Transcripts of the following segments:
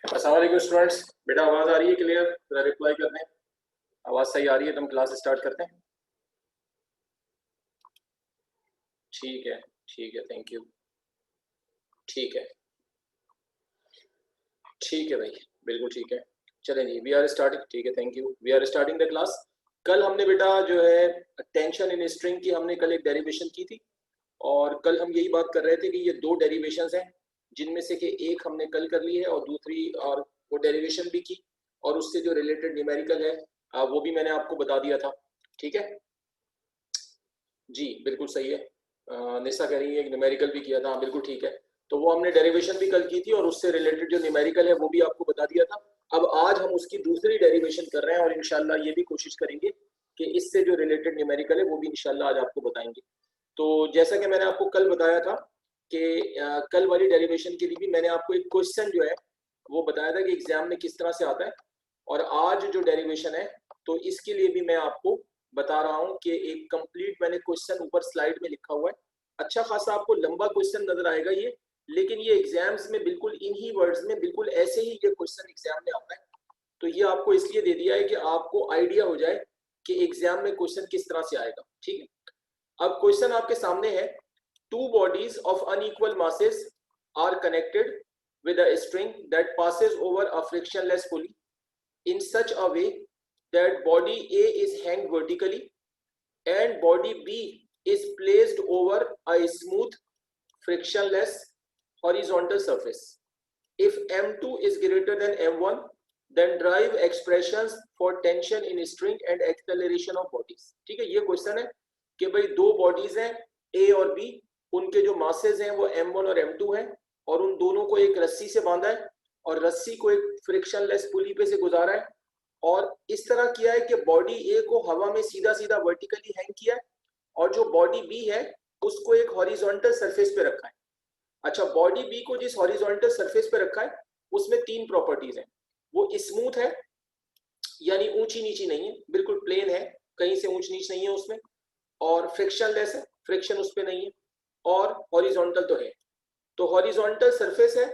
अस्सलाम वालेकुम स्टूडेंट्स। बेटा आवाज़ आ रही है क्लियर? जरा रिप्लाई कर दें। आवाज़ सही आ रही है तो हम क्लास स्टार्ट करते हैं। ठीक है, ठीक है, थैंक यू। ठीक है, ठीक है भाई, बिल्कुल ठीक है। चलें जी, वी आर स्टार्टिंग। ठीक है, thank you. We are starting the class. कल हमने बेटा जो है टेंशन इन स्ट्रिंग की हमने कल एक डेरिवेशन की थी, और कल हम यही बात कर रहे थे कि ये दो डेरिवेशंस हैं, जिनमें से कि एक हमने कल कर ली है और दूसरी और वो डेरिवेशन भी की, और उससे जो रिलेटेड न्यूमेरिकल है वो भी मैंने आपको बता दिया था। ठीक है जी, बिल्कुल सही है। निशा कह रही है न्यूमेरिकल भी किया था। हाँ, बिल्कुल ठीक है। तो वो हमने डेरिवेशन भी कल की थी और उससे रिलेटेड जो न्यूमेरिकल है वो भी आपको बता दिया था। अब आज हम उसकी दूसरी डेरिवेशन कर रहे हैं और इंशाल्लाह ये भी कोशिश करेंगे कि इससे जो रिलेटेड न्यूमेरिकल है वो भी इंशाल्लाह आज आपको बताएंगे। तो जैसा कि मैंने आपको कल बताया था कि कल वाली डेरिवेशन के लिए भी मैंने आपको एक क्वेश्चन जो है वो बताया था कि एग्जाम में किस तरह से आता है, और आज जो डेरिवेशन है तो इसके लिए भी मैं आपको बता रहा हूं कि एक कंप्लीट मैंने क्वेश्चन ऊपर स्लाइड में लिखा हुआ है। अच्छा खासा आपको लंबा क्वेश्चन नजर आएगा ये, लेकिन ये एग्जाम्स में बिल्कुल इन्हीं वर्ड्स में बिल्कुल ऐसे ही ये क्वेश्चन एग्जाम में आता है। तो ये आपको इसलिए दे दिया है कि आपको आइडिया हो जाए कि एग्जाम में क्वेश्चन किस तरह से आएगा। ठीक है, अब क्वेश्चन आपके सामने है। Two bodies of unequal masses are connected with a string that passes over a frictionless pulley in such a way that body A is hanged vertically and body B is placed over a smooth frictionless horizontal surface. If M2 is greater than M1, then derive expressions for tension in string and acceleration of bodies. ठीक है, ये question है कि भाई दो bodies हैं A और B, उनके जो मासेस हैं वो M1 और M2 हैं, और उन दोनों को एक रस्सी से बांधा है और रस्सी को एक फ्रिक्शनलेस पुली पे से गुजारा है, और इस तरह किया है कि बॉडी ए को हवा में सीधा सीधा वर्टिकली हैंग किया है, और जो बॉडी बी है उसको एक हॉरिजॉन्टल सरफेस पे रखा है। अच्छा, बॉडी बी को जिस हॉरिजॉन्टल सरफेस पे रखा है उसमें तीन प्रॉपर्टीज हैं। वो स्मूथ है, यानी ऊंची नीची नहीं है, बिल्कुल प्लेन है, कहीं से ऊंच नीच नहीं है उसमें, और फ्रिक्शनलेस है, फ्रिक्शन उस पर नहीं है, और हॉरिजॉन्टल तो है। तो हॉरिजॉन्टल सरफेस है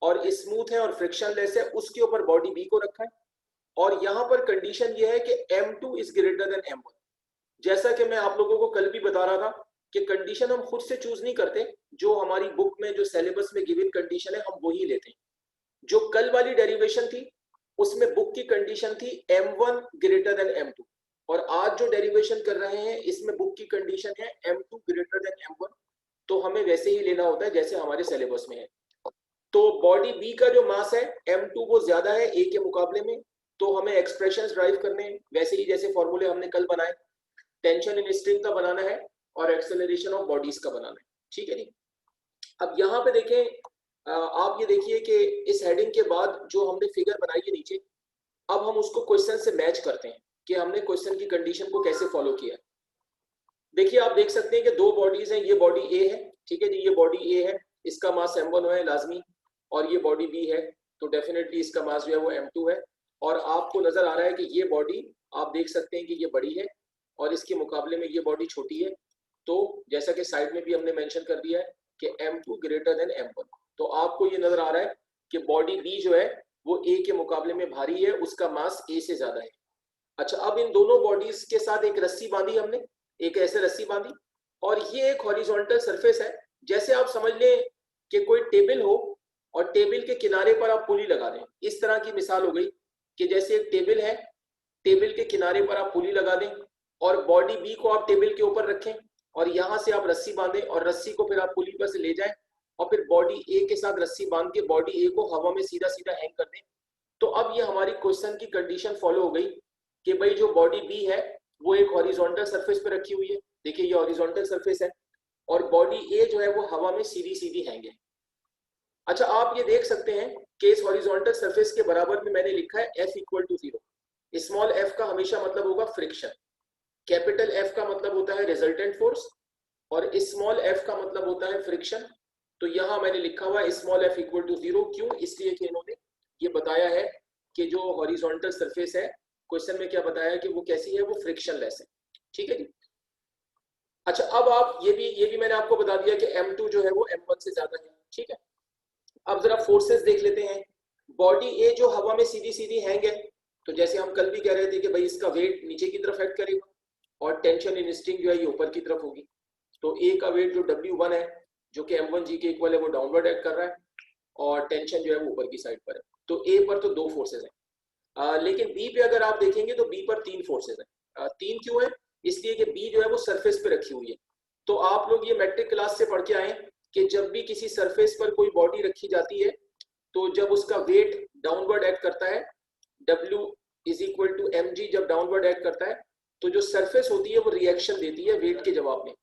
और स्मूथ है और फ्रिक्शनलेस है, उसके ऊपर बॉडी बी को रखा है, और यहां पर कंडीशन ये है कि M2 is greater then M1। जैसा कि मैं आप लोगों को कल भी बता रहा था कि कंडीशन हम खुद से चूज नहीं करते, जो हमारी बुक में जो सिलेबस में गिवन कंडीशन है हम वही लेते हैं। जो कल वाली डेरिवेशन थी उसमें बुक की कंडीशन थी M1 ग्रेटर देन M2, और आज जो डेरिवेशन कर रहे हैं इसमें बुक की कंडीशन है M2 ग्रेटर देन M1। तो हमें वैसे ही लेना होता है जैसे हमारे सिलेबस में है। तो बॉडी बी का जो मास है M2 वो ज्यादा है ए के मुकाबले में, तो हमें एक्सप्रेशंस ड्राइव करने हैं वैसे ही जैसे फॉर्मूले हमने कल बनाए। टेंशन इन स्ट्रिंग का बनाना है और एक्सेलरेशन ऑफ बॉडीज का बनाना है। ठीक है जी। अब यहाँ पे देखें, आप ये देखिए कि इस हेडिंग के बाद जो हमने फिगर बनाई है नीचे, अब हम उसको क्वेश्चन से मैच करते हैं कि हमने क्वेश्चन की कंडीशन को कैसे फॉलो किया। देखिए, आप देख सकते हैं कि दो बॉडीज हैं, ये बॉडी ए है, ठीक है जी, ये बॉडी ए है, इसका मास M1 है लाजमी, और ये बॉडी बी है, तो डेफिनेटली इसका मास जो है वो M2 है। और आपको नजर आ रहा है कि ये बॉडी आप देख सकते हैं कि ये बड़ी है और इसके मुकाबले में ये बॉडी छोटी है। तो जैसा कि साइड में भी हमने मेंशन कर दिया है कि M2 ग्रेटर देन M1, तो आपको ये नजर आ रहा है कि बॉडी बी जो है वो ए के मुकाबले में भारी है, उसका मास ए से ज्यादा है। अच्छा, अब इन दोनों बॉडीज के साथ एक रस्सी बांधी हमने, एक ऐसे रस्सी बांधी, और ये एक हॉरिजॉन्टल सरफेस है। जैसे आप समझ लें कि कोई टेबल हो और टेबल के किनारे पर आप पुली लगा दें, इस तरह की मिसाल हो गई कि जैसे एक टेबल है, टेबल के किनारे पर आप पुली लगा दें और बॉडी बी को आप टेबल के ऊपर रखें, और यहां से आप रस्सी बांधें और रस्सी को फिर आप पुली पर से ले जाएं, और फिर बॉडी ए के साथ रस्सी बांध के बॉडी ए को हवा में सीधा सीधा हैंग कर दें। तो अब ये हमारी क्वेश्चन की कंडीशन फॉलो हो गई कि भाई जो बॉडी बी है वो एक हॉरिजॉन्टल सरफेस पे रखी हुई है, देखिए ये हॉरिजॉन्टल सरफेस है, और बॉडी ए जो है वो हवा में सीधी सीधी हैंग है। अच्छा, आप ये देख सकते हैं कि इस हॉरिजॉन्टल सरफेस के बराबर में मैंने लिखा है F equal to 0। Small f का हमेशा मतलब होगा फ्रिक्शन, कैपिटल F का मतलब होता है रिजल्टेंट फोर्स, और स्मॉल f का मतलब होता है फ्रिक्शन। तो यहां मैंने लिखा हुआ है स्मॉल f इक्वल टू 0, क्यों? इसलिए कि इन्होंने ये बताया है कि जो हॉरिजॉन्टल सरफेस है, क्वेश्चन में क्या बताया कि वो कैसी है, वो फ्रिक्शनलेस है। ठीक है जी। अच्छा, अब आप ये भी मैंने आपको बता दिया कि M2 जो है वो M1 से ज्यादा है। ठीक है, अब जरा फोर्सेस देख लेते हैं। बॉडी ए जो हवा में सीधी सीधी हैंग है, तो जैसे हम कल भी कह रहे थे कि भाई इसका वेट नीचे की तरफ एक्ट करेगा और टेंशन इन स्ट्रिंग जो है ये ऊपर की तरफ होगी। तो ए का वेट जो W1 है जो कि M1G के इक्वल है वो डाउनवर्ड एक्ट कर रहा है और टेंशन जो है वो ऊपर की साइड पर है। तो ए पर तो 2 फोर्सेज हैं, लेकिन बी पे अगर आप देखेंगे तो बी पर 3 फोर्सेज हैं। 3 क्यों है? इसलिए कि बी जो है वो सरफेस पे रखी हुई है। तो आप लोग ये मैट्रिक क्लास से पढ़ के आए कि जब भी किसी सरफेस पर कोई बॉडी रखी जाती है तो जब उसका वेट डाउनवर्ड एक्ट करता है, W is equal to mg, जब डाउनवर्ड एक्ट करता है तो जो सरफेस होती है वो रिएक्शन देती है वेट के जवाब में।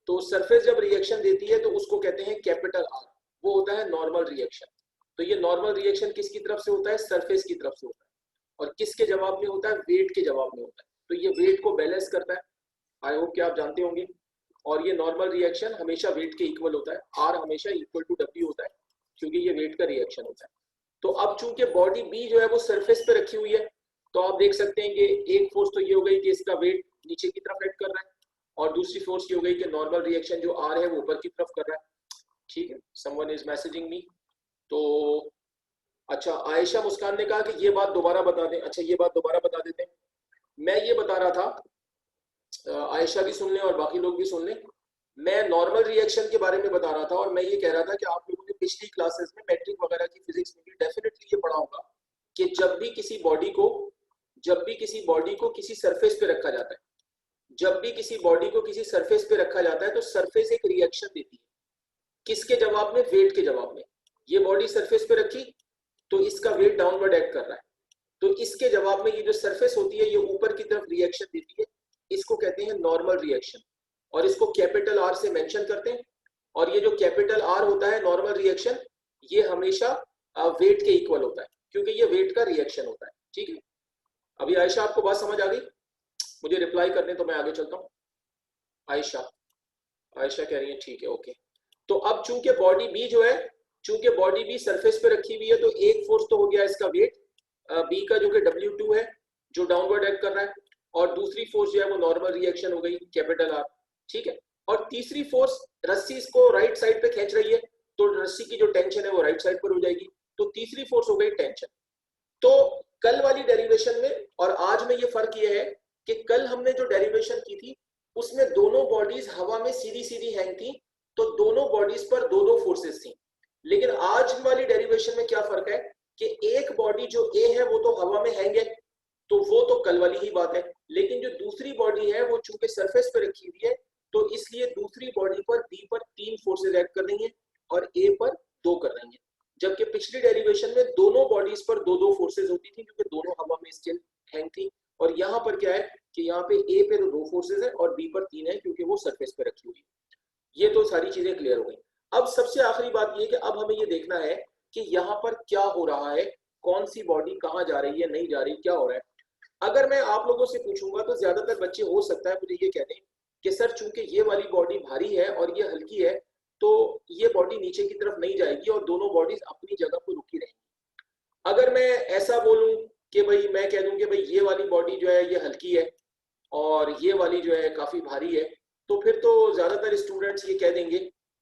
तो सरफेस जब रिएक्शन देती है तो उसको कहते हैं कैपिटल R, वो होता है नॉर्मल रिएक्शन। तो ये नॉर्मल रिएक्शन किसकी तरफ से होता है? सरफेस की तरफ से होता है। और किसके जवाब में होता है? वेट के जवाब में होता है। तो ये वेट को बैलेंस करता है, आई होप कि आप जानते होंगे। और ये नॉर्मल रिएक्शन हमेशा वेट के इक्वल होता है, R हमेशा इक्वल टू W होता है क्योंकि ये वेट का रिएक्शन होता है। तो अब चूंकि बॉडी B जो है वो सरफेस पे रखी हुई है तो आप देख सकते हैं कि एक फोर्स तो ये हो गई कि इसका वेट नीचे की तरफ एक्ट कर रहा है और दूसरी फोर्स ये हो गई कि नॉर्मल रिएक्शन जो R है वो ऊपर की तरफ कर रहा है। ठीक है, समवन इज मैसेजिंग मी। तो अच्छा, आयशा मुस्कान ने कहा कि ये बात दोबारा बता दें। अच्छा, ये बात दोबारा बता देते हैं। मैं ये बता रहा था, आयशा भी सुन लें और बाकी लोग भी सुन लें। मैं नॉर्मल रिएक्शन के बारे में बता रहा था और मैं ये कह रहा था कि आप लोगों ने पिछली क्लासेस में मैट्रिक वगैरह की फिजिक्स में भी डेफिनेटली ये पढ़ा होगा कि जब भी किसी बॉडी को किसी सरफेस पे रखा जाता है, जब भी किसी बॉडी को किसी सरफेस पे रखा जाता है तो सरफेस एक रिएक्शन देती है। किसके जवाब में? वेट के जवाब में। ये बॉडी सरफेस पे रखी तो इसका वेट डाउनवर्ड एक्ट कर रहा है, तो इसके जवाब में ये जो सरफेस होती है ये ऊपर की तरफ रिएक्शन देती है। इसको कहते हैं नॉर्मल रिएक्शन और इसको कैपिटल R से मेंशन करते हैं। और ये जो कैपिटल R होता है नॉर्मल रिएक्शन, ये हमेशा वेट के इक्वल होता है क्योंकि ये वेट का रिएक्शन होता है। ठीक है, अभी आयशा आपको बात समझ आ गई? मुझे रिप्लाई करने तो मैं आगे चलता हूँ। आयशा कह रही है ठीक है, ओके। तो अब चूंकि बॉडी बी सरफेस पे रखी हुई है तो एक फोर्स तो हो गया इसका वेट बी का जो कि W2 है जो डाउनवर्ड एक्ट कर रहा है, और दूसरी फोर्स जो है वो नॉर्मल रिएक्शन हो गई कैपिटल R। ठीक है, और तीसरी फोर्स रस्सी इसको राइट साइड पे खींच रही है तो रस्सी की जो टेंशन है वो राइट साइड पर हो जाएगी, तो तीसरी फोर्स हो गई टेंशन। तो कल वाली डेरिवेशन में और आज में ये फर्क ये है कि कल हमने जो डेरिवेशन की थी उसमें दोनों बॉडीज हवा में सीधी सीधी हैंग थी, तो दोनों बॉडीज पर दो दो फोर्सेस थी। लेकिन आज वाली डेरिवेशन में क्या फर्क है कि एक बॉडी जो ए है वो तो हवा में हैंग है, तो वो तो कल वाली ही बात है। लेकिन जो दूसरी बॉडी है वो चूंकि सरफेस पे रखी हुई है तो इसलिए दूसरी बॉडी पर बी पर 3 फोर्सेज एक्ट कर रही हैं और ए पर 2 कर रही हैं, जबकि पिछली डेरिवेशन में दोनों बॉडीज पर दो दो फोर्सेज होती थी क्योंकि दोनों हवा में स्टिल हैंग थी। और यहाँ पर क्या है कि यहाँ पे ए पे तो 2 फोर्सेज है और बी पर 3 है क्योंकि वो सरफेस पे रखी हुई है। ये तो सारी चीजें क्लियर हो गई। अब सबसे आखिरी बात ये कि अब हमें ये देखना है कि यहाँ पर क्या हो रहा है, कौन सी बॉडी कहाँ जा रही है, नहीं जा रही, क्या हो रहा है। अगर मैं आप लोगों से पूछूंगा तो ज्यादातर बच्चे हो सकता है मुझे ये कह दें कि सर चूंकि ये वाली बॉडी भारी है और ये हल्की है तो ये बॉडी नीचे की तरफ नहीं जाएगी और दोनों बॉडीज अपनी जगह पर रुकी रहेंगी। अगर मैं ऐसा बोलूं कि भाई मैं कह दूं कि भाई ये वाली बॉडी जो है ये हल्की है और ये वाली जो है काफी भारी है, तो फिर तो ज्यादातर स्टूडेंट्स ये कह देंगे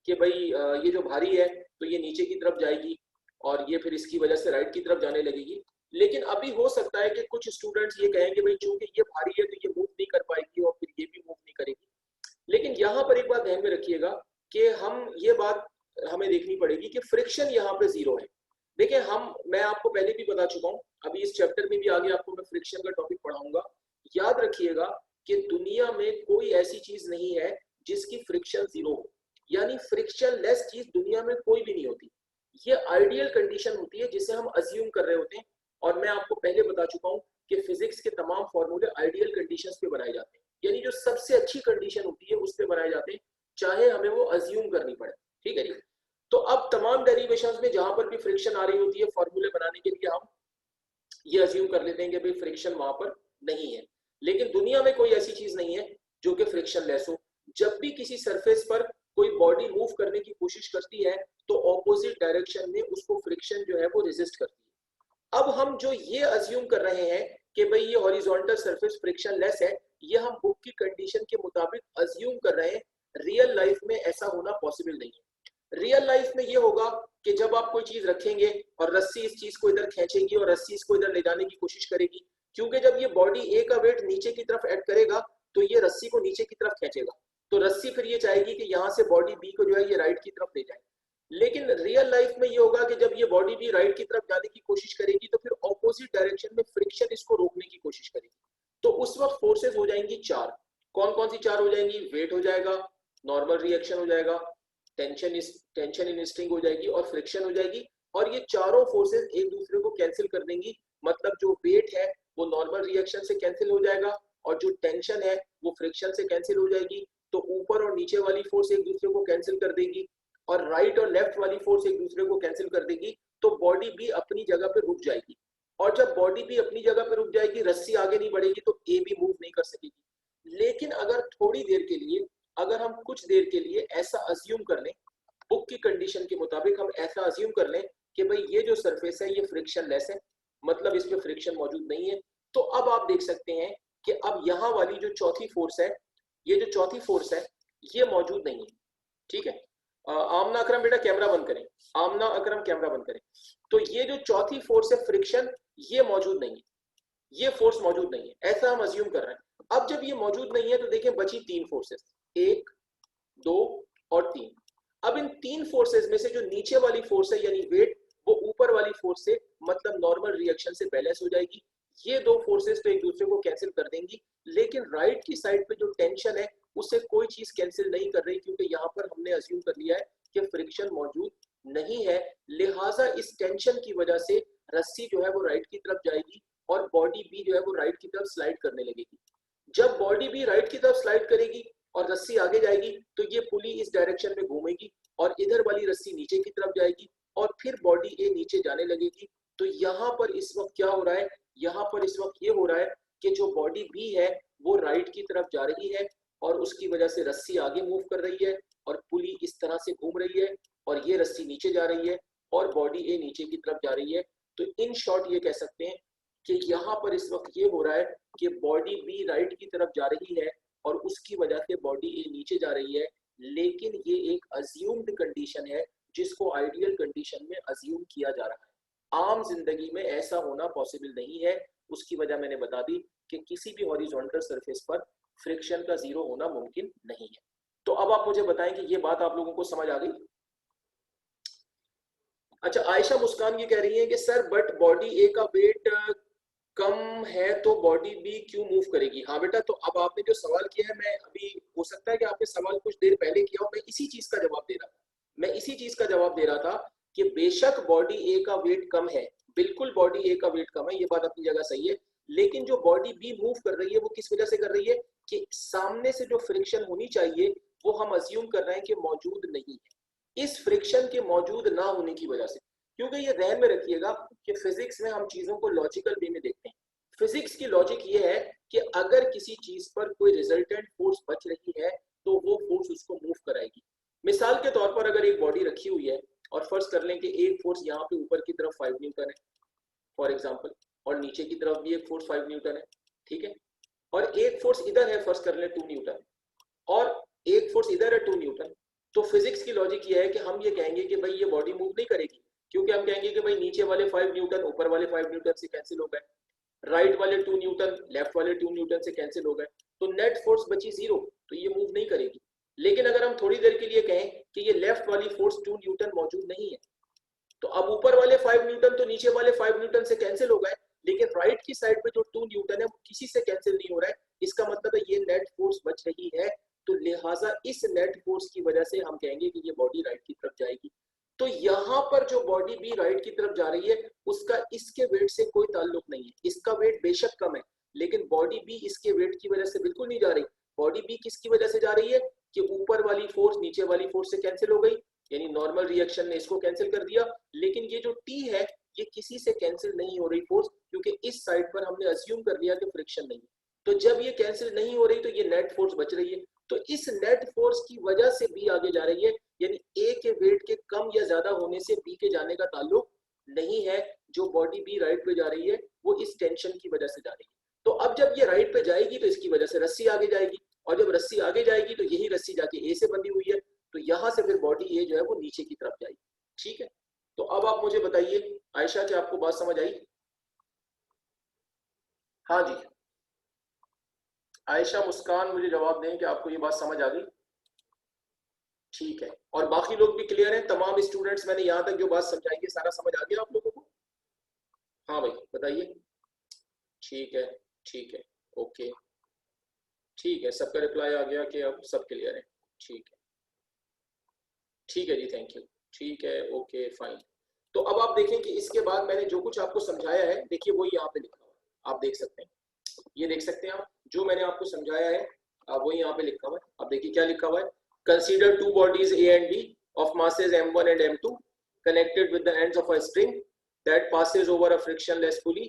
कि भाई ये जो भारी है तो ये नीचे की तरफ जाएगी और ये फिर इसकी वजह से राइट की तरफ जाने लगेगी। लेकिन अभी हो सकता है कि कुछ स्टूडेंट्स ये कहेंगे भाई चूंकि ये भारी है तो ये मूव नहीं कर पाएगी और फिर ये भी मूव नहीं करेगी। लेकिन यहाँ पर एक बात ध्यान में रखिएगा कि ये बात हमें देखनी पड़ेगी कि फ्रिक्शन यहाँ पे 0 है। देखिए मैं आपको पहले भी बता चुका हूँ, अभी इस चैप्टर में भी आगे आपको मैं फ्रिक्शन का टॉपिक पढ़ाऊंगा। याद रखिएगा कि दुनिया में कोई ऐसी चीज नहीं है जिसकी फ्रिक्शन 0 हो, यानी फ्रिक्शन लेस चीज दुनिया में कोई भी नहीं होती। ये आइडियल कंडीशन होती है जिसे हम अज्यूम कर रहे होते हैं, और मैं आपको पहले बता चुका हूँ कि फिजिक्स के तमाम फॉर्मूले आइडियल कंडीशंस पे बनाए जाते हैं, यानी जो सबसे अच्छी कंडीशन होती है उस पे बनाए जाते हैं, चाहे हमें वो अज्यूम करनी पड़े। ठीक है जी। तो अब तमाम डेरिवेशंस में जहां पर भी फ्रिक्शन आ रही होती है फॉर्मूले बनाने के लिए हम ये अज्यूम कर लेते हैं कि भाई फ्रिक्शन वहां पर नहीं है। लेकिन दुनिया में कोई ऐसी चीज नहीं है जो कि फ्रिक्शन लेस हो। जब भी किसी सरफेस पर कोई बॉडी मूव करने की कोशिश करती है तो ऑपोजिट डायरेक्शन में उसको फ्रिक्शन जो है वो रेजिस्ट करती है। अब हम जो ये अज्यूम कर रहे हैं कि भाई ये हॉरिजॉन्टल सरफेस फ्रिक्शन लेस है, ये हम बुक की कंडीशन के मुताबिक अज्यूम कर रहे हैं। रियल लाइफ में ऐसा होना पॉसिबल नहीं है। रियल लाइफ में ये होगा कि जब आप कोई चीज रखेंगे और रस्सी इस चीज को इधर खींचेगी और रस्सी इसको इधर ले जाने की कोशिश करेगी, क्योंकि जब ये बॉडी ए का वेट नीचे की तरफ ऐड करेगा तो ये रस्सी को नीचे की तरफ खींचेगा, तो रस्सी फिर ये चाहेगी कि यहाँ से बॉडी बी को जो है ये राइट की तरफ ले जाए। लेकिन रियल लाइफ में ये होगा कि जब ये बॉडी बी राइट की तरफ जाने की कोशिश करेगी तो फिर ऑपोजिट डायरेक्शन में फ्रिक्शन इसको रोकने की कोशिश करेगी, तो उस वक्त फोर्सेस हो जाएंगी चार। कौन कौन सी चार हो जाएंगी? वेट हो जाएगा, नॉर्मल रिएक्शन हो जाएगा, टेंशन इन स्ट्रिंग हो जाएगी और फ्रिक्शन हो जाएगी। और ये चारों फोर्सेस एक दूसरे को कैंसिल कर देंगी, मतलब जो वेट है वो नॉर्मल रिएक्शन से कैंसिल हो जाएगा और जो टेंशन है वो फ्रिक्शन से कैंसिल हो जाएगी। तो ऊपर और नीचे वाली फोर्स एक दूसरे को कैंसिल कर देगी और राइट और लेफ्ट वाली फोर्स एक दूसरे को कैंसिल कर देगी, तो बॉडी भी अपनी जगह पे रुक जाएगी। और जब बॉडी भी अपनी जगह पे रुक जाएगी, रस्सी आगे नहीं बढ़ेगी, तो ए भी मूव नहीं कर सकेगी। लेकिन अगर थोड़ी देर के लिए, अगर हम कुछ देर के लिए ऐसा अज्यूम कर लें, बुक की कंडीशन के मुताबिक हम ऐसा अज्यूम कर लें कि भाई ये जो सरफेस है ये फ्रिक्शन लेस है, मतलब इस पे फ्रिक्शन मौजूद नहीं है, तो अब आप देख सकते हैं कि अब यहाँ वाली जो चौथी फोर्स है, ये जो चौथी फोर्स है ये मौजूद नहीं है। ठीक है, आमना अकरम बेटा कैमरा बंद करें, आमना अकरम कैमरा बंद करें। तो ये जो चौथी फोर्स है फ्रिक्शन, ये मौजूद नहीं है, ये फोर्स मौजूद नहीं है, ऐसा हम अज्यूम कर रहे हैं। अब जब ये मौजूद नहीं है तो देखें बची तीन फोर्सेस, 1, 2 और 3। अब इन तीन फोर्सेस में से जो नीचे वाली फोर्स है यानी वेट, वो ऊपर वाली फोर्स से मतलब नॉर्मल रिएक्शन से बैलेंस हो जाएगी। ये दो फोर्सेस तो एक दूसरे को कैंसिल कर देंगी, लेकिन राइट की साइड पे जो टेंशन है उससे कोई चीज कैंसिल नहीं कर रही, क्योंकि यहाँ पर हमने अज्यूम कर लिया है कि फ्रिक्शन मौजूद नहीं है। लिहाजा इस टेंशन की वजह से रस्सी जो है वो राइट की तरफ जाएगी और बॉडी भी जो है वो राइट की तरफ स्लाइड करने लगेगी। जब बॉडी भी राइट की तरफ स्लाइड करेगी और रस्सी आगे जाएगी तो ये पुली इस डायरेक्शन में घूमेगी और इधर वाली रस्सी नीचे की तरफ जाएगी और फिर बॉडी ए नीचे जाने लगेगी। तो यहाँ पर इस वक्त क्या हो रहा है? यहाँ पर इस वक्त ये हो रहा है कि जो बॉडी बी है वो राइट की तरफ जा रही है और उसकी वजह से रस्सी आगे मूव कर रही है और पुली इस तरह से घूम रही है और ये रस्सी नीचे जा रही है और बॉडी ए नीचे की तरफ जा रही है। तो इन शॉर्ट ये कह सकते हैं कि यहाँ पर इस वक्त ये हो रहा है कि बॉडी बी राइट की तरफ जा रही है और उसकी वजह से बॉडी ए नीचे जा रही है, लेकिन ये एक अज्यूम्ड कंडीशन है जिसको आइडियल कंडीशन में अज्यूम किया जा रहा है। आम जिंदगी में ऐसा होना पॉसिबल नहीं है। उसकी वजह मैंने बता दी कि किसी भी हॉरिजॉन्टल सरफेस पर फ्रिक्शन का जीरो होना मुमकिन नहीं है। तो अब आप मुझे बताएं कि ये बात आप लोगों को समझ आ गई? अच्छा, आयशा मुस्कान ये कह रही है कि सर बट बॉडी ए का वेट कम है तो बॉडी बी क्यों मूव करेगी? हाँ बेटा, तो अब आपने जो सवाल किया है, मैं अभी हो सकता है कि आपने सवाल कुछ देर पहले किया हो, मैं इसी चीज का जवाब दे रहा था कि बेशक बॉडी ए का वेट कम है, बिल्कुल बॉडी ए का वेट कम है, ये बात अपनी जगह सही है, लेकिन जो बॉडी बी मूव कर रही है वो किस वजह से कर रही है कि सामने से जो फ्रिक्शन होनी चाहिए वो हम अज्यूम कर रहे हैं कि मौजूद नहीं है। इस फ्रिक्शन के मौजूद ना होने की वजह से, क्योंकि ये ध्यान में रखिएगा कि फिजिक्स में हम चीजों को लॉजिकल वे में देखते हैं। फिजिक्स की लॉजिक ये है कि अगर किसी चीज पर कोई रिजल्टेंट फोर्स बच रही है तो वो फोर्स उसको मूव कराएगी। मिसाल के तौर पर अगर एक बॉडी रखी हुई है और फर्ज कर लें कि एक फोर्स यहाँ पे ऊपर की तरफ 5 न्यूटन है फॉर एग्जांपल, और नीचे की तरफ भी एक फोर्स 5 न्यूटन है, ठीक है, और एक फोर्स इधर है फर्ज कर लें 2 न्यूटन और एक फोर्स इधर है 2 न्यूटन। तो फिजिक्स की लॉजिक ये है कि हम ये कहेंगे कि भाई ये बॉडी मूव नहीं करेगी, क्योंकि हम कहेंगे कि भाई नीचे वाले 5 न्यूटन ऊपर वाले 5 न्यूटन से कैंसिल हो गए, राइट वाले 2 न्यूटन लेफ्ट वाले 2 न्यूटन से कैंसिल हो गए, तो नेट फोर्स बची 0, तो ये मूव नहीं करेगी। लेकिन अगर हम थोड़ी देर के लिए कहें कि ये लेफ्ट वाली फोर्स 2 न्यूटन मौजूद नहीं है, तो अब ऊपर वाले 5 न्यूटन तो नीचे वाले 5 न्यूटन से कैंसिल हो गए, लेकिन राइट की साइड पे जो 2 न्यूटन है वो किसी से कैंसिल नहीं हो रहा है। इसका मतलब है ये नेट फोर्स बच रही है, तो लिहाजा इस नेट फोर्स की वजह से हम कहेंगे कि ये बॉडी राइट की तरफ जाएगी। तो यहाँ पर जो बॉडी बी राइट की तरफ जा रही है उसका इसके वेट से कोई ताल्लुक नहीं है, इसका वेट बेशक कम है, लेकिन बॉडी बी इसके वेट की वजह से बिल्कुल नहीं जा रही। बॉडी बी किसकी वजह से जा रही है कि ऊपर वाली फोर्स नीचे वाली फोर्स से कैंसिल हो गई, यानी नॉर्मल रिएक्शन ने इसको कैंसिल कर दिया, लेकिन ये जो टी है ये किसी से कैंसिल नहीं हो रही फोर्स, क्योंकि इस साइड पर हमने अज्यूम कर लिया कि फ्रिक्शन नहीं है। तो जब ये कैंसिल नहीं हो रही तो ये नेट फोर्स बच रही है, तो इस नेट फोर्स की वजह से बी आगे जा रही है, यानी ए के वेट के कम या ज्यादा होने से बी के जाने का ताल्लुक नहीं है। जो बॉडी बी राइट पे जा रही है वो इस टेंशन की वजह से जा रही है। तो अब जब ये राइट पे जाएगी तो इसकी वजह से रस्सी आगे जाएगी, और जब रस्सी आगे जाएगी तो यही रस्सी जाके ए से बंधी हुई है, तो यहाँ से फिर बॉडी ये जो है वो नीचे की तरफ जाएगी। ठीक है, तो अब आप मुझे बताइए आयशा, क्या आपको बात समझ आई? हाँ जी, आयशा, मुस्कान, मुझे जवाब दें कि आपको ये बात समझ आ गई। ठीक है, और बाकी लोग भी क्लियर हैं? तमाम स्टूडेंट्स, मैंने यहाँ तक जो बात समझाई है सारा समझ आ गया आप लोगों को? हाँ भाई बताइए। ठीक है, ठीक है, ओके, ठीक है, सबका रिप्लाई आ गया कि अब सब क्लियर है। ठीक है, ठीक है जी, थैंक यू। ठीक है, ओके फाइन। तो अब आप देखें कि इसके बाद मैंने जो कुछ आपको समझाया है, देखिए वही यहाँ पे लिखा हुआ है, आप देख सकते हैं, ये देख सकते हैं आप, जो मैंने आपको समझाया है वही यहाँ पे लिखा हुआ है। अब देखिए क्या लिखा हुआ है, consider two bodies A and B of masses m1 and m2 connected with the ends of a string that passes over a frictionless pulley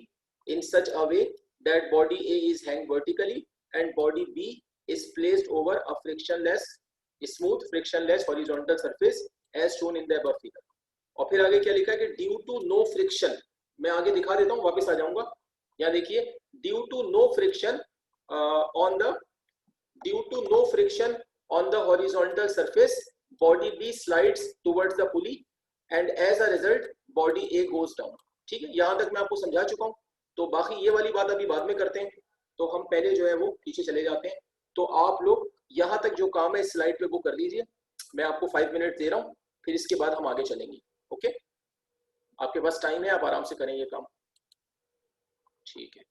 in such a way that body A is hanged vertically and body B is placed over a smooth frictionless horizontal surface as shown in the above figure। और फिर आगे क्या लिखा है कि due to no friction, मैं आगे दिखा देता हूँ, वापस आ जाऊंगा। यहाँ देखिए, due to no friction on the due to no friction on the horizontal surface body B slides towards the pulley and as a result body A goes down. ठीक है, यहाँ तक मैं आपको समझा चुका हूँ, तो बाकी ये वाली बात अभी बाद में करते हैं, तो हम पहले जो है वो पीछे चले जाते हैं। तो आप लोग यहाँ तक जो काम है इस स्लाइड पे वो कर लीजिए, मैं आपको 5 मिनट दे रहा हूँ, फिर इसके बाद हम आगे चलेंगे। ओके, आपके पास टाइम है, आप आराम से करें ये काम। ठीक है।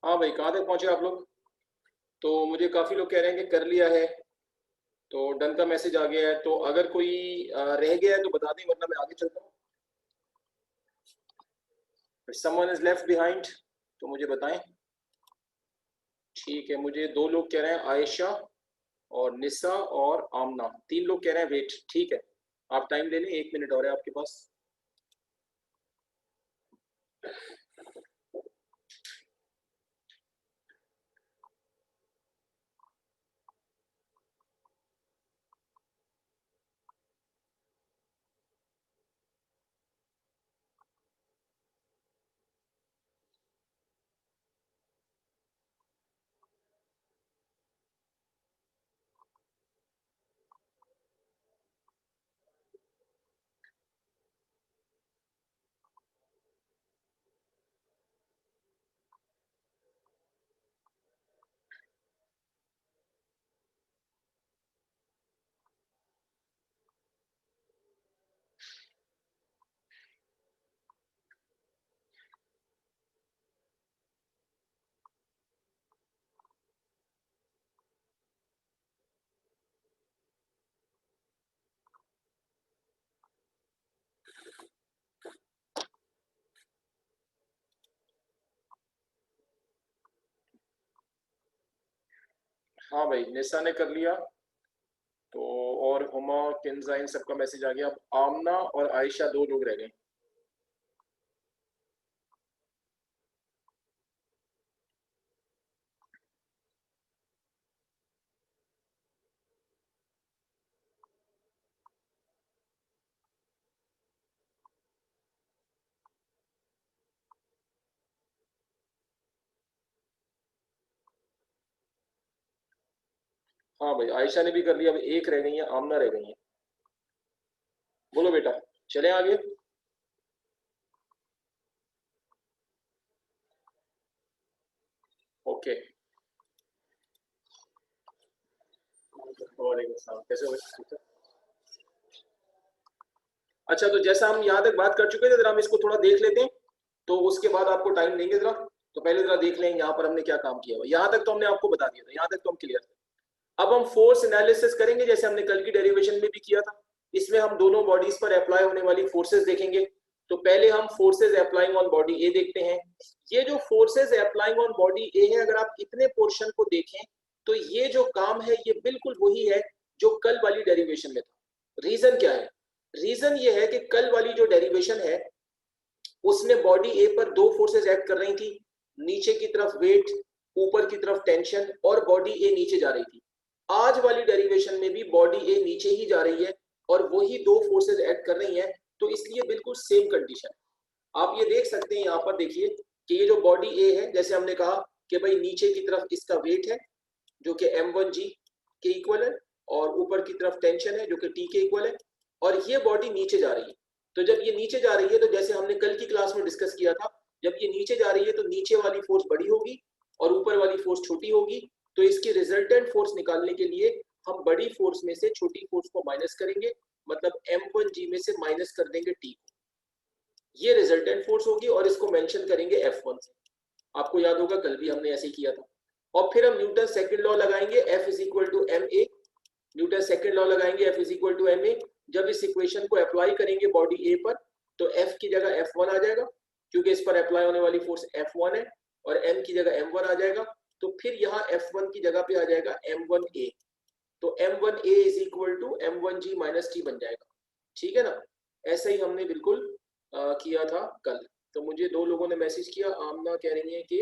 हाँ भाई, कहाँ तक पहुंचे आप लोग? तो मुझे काफी लोग कह रहे हैं कि कर लिया है, तो डन का मैसेज आ गया है। तो अगर कोई रह गया है तो बता दें, वरना मैं आगे चलता हूँ। समवन इज लेफ्ट बिहाइंड, तो मुझे बताएं। ठीक है, मुझे 2 लोग कह रहे हैं, आयशा और निसा और आमना। 3 लोग कह रहे हैं वेट। ठीक है, आप टाइम ले लें, 1 मिनट और है आपके पास। हाँ भाई, निसा ने कर लिया, तो और हुमा, किंजा, इन सबका मैसेज आ गया। अब आमना और आयशा 2 लोग रह गए। हाँ भाई, आयशा ने भी कर लिया। अब 1 रह गई है, आमना रह गई है। बोलो बेटा, चले आगे। ओके, वालेकुम सलाम, कैसे हो? अच्छा, तो जैसा हम यहाँ तक बात कर चुके थे, जरा हम इसको थोड़ा देख लेते हैं, तो उसके बाद आपको टाइम देंगे जरा। तो पहले जरा देख लें यहाँ पर हमने क्या काम किया हुआ। यहाँ तक तो हमने आपको बता दिया था, यहाँ तक तो हम क्लियर थे। अब हम फोर्स एनालिसिस करेंगे, जैसे हमने कल की डेरिवेशन में भी किया था। इसमें हम दोनों बॉडीज पर अप्लाई होने वाली फोर्सेस देखेंगे। तो पहले हम फोर्सेस अप्लाइंग ऑन बॉडी ए देखते हैं। ये जो फोर्सेस अप्लाइंग ऑन बॉडी ए है, अगर आप इतने पोर्शन को देखें तो ये जो काम है ये बिल्कुल वही है जो कल वाली डेरिवेशन में था। रीजन क्या है? रीजन ये है कि कल वाली जो डेरिवेशन है उसमें बॉडी ए पर 2 फोर्सेस एक्ट कर रही थी। नीचे की तरफ वेट, ऊपर की तरफ टेंशन, और बॉडी ए नीचे जा रही थी। आज वाली डेरिवेशन में भी बॉडी ए नीचे ही जा रही है और वही 2 फोर्सेस एक्ट कर रही हैं। तो इसलिए बिल्कुल सेम कंडीशन आप ये देख सकते हैं। यहाँ पर देखिए कि ये जो बॉडी ए है, जैसे हमने कहा कि भाई नीचे की तरफ इसका वेट है जो कि m1g के इक्वल है, और ऊपर की तरफ टेंशन है जो कि t के इक्वल है, और ये बॉडी नीचे जा रही है। तो जब ये नीचे जा रही है, तो जैसे हमने कल की क्लास में डिस्कस किया था, जब ये नीचे जा रही है तो नीचे वाली फोर्स बड़ी होगी और ऊपर वाली फोर्स छोटी होगी। तो इसकी रिजल्टेंट फोर्स निकालने के लिए हम बड़ी फोर्स में से छोटी फोर्स को माइनस करेंगे, मतलब m1g में से माइनस कर देंगे t को। ये रिजल्टेंट फोर्स होगी और इसको मेंशन करेंगे F1 से। आपको याद होगा कल भी हमने ऐसे ही किया था। और फिर हम न्यूटन सेकंड लॉ लगाएंगे, F is equal to ma। Newton second law लगाएंगे, F is equal to ma। जब इस इक्वेशन को अप्लाई करेंगे बॉडी A पर, तो F की जगह F1 आ जाएगा, क्योंकि इस पर अप्लाई होने वाली फोर्स F1 है, और M की जगह M1 आ जाएगा। तो फिर यहाँ F1 की जगह पे आ जाएगा M1A। तो M1A is equal to M1G minus T बन जाएगा। ठीक है ना? ऐसा ही हमने बिल्कुल किया था कल। तो मुझे 2 लोगों ने मैसेज किया, आमना कह रही है कि